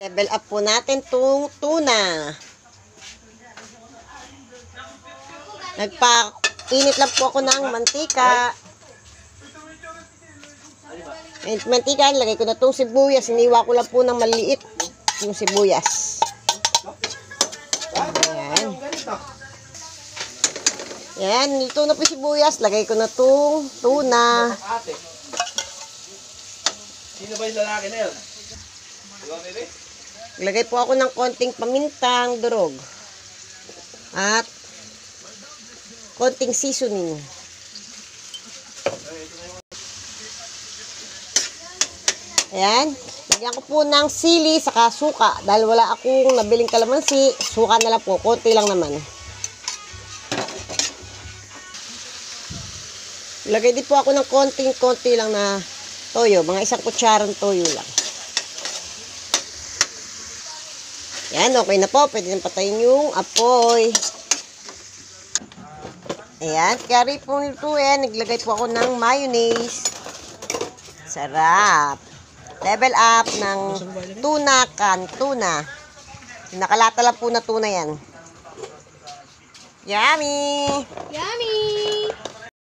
Level up po natin itong tuna. Nagpa-init lang po ako ng mantika. Mantika, lagay ko na itong sibuyas. Iniwa ko lang po ng maliit yung sibuyas. Ayan. Ayan, nilito na po yung sibuyas. Lagay ko na itong tuna. Sino ba yung lalaki na yun? Lagay po ako ng konting pamintang durog. At konting seasoning. Ayan. Lagyan ko po ng sili saka suka. Dahil wala akong nabiling kalamansi, suka na lang po. Konti lang naman. Lagay din po ako ng konti lang na toyo. Mga 1 kutsarang toyo lang. Yan, okay na po. Pwede nang patayin yung apoy. Ayan, kaya po nilutuin. Naglagay po ako ng mayonnaise. Sarap. Level up ng tuna can. Tuna. Nakalata lang po na tuna yan. Yummy! Yummy!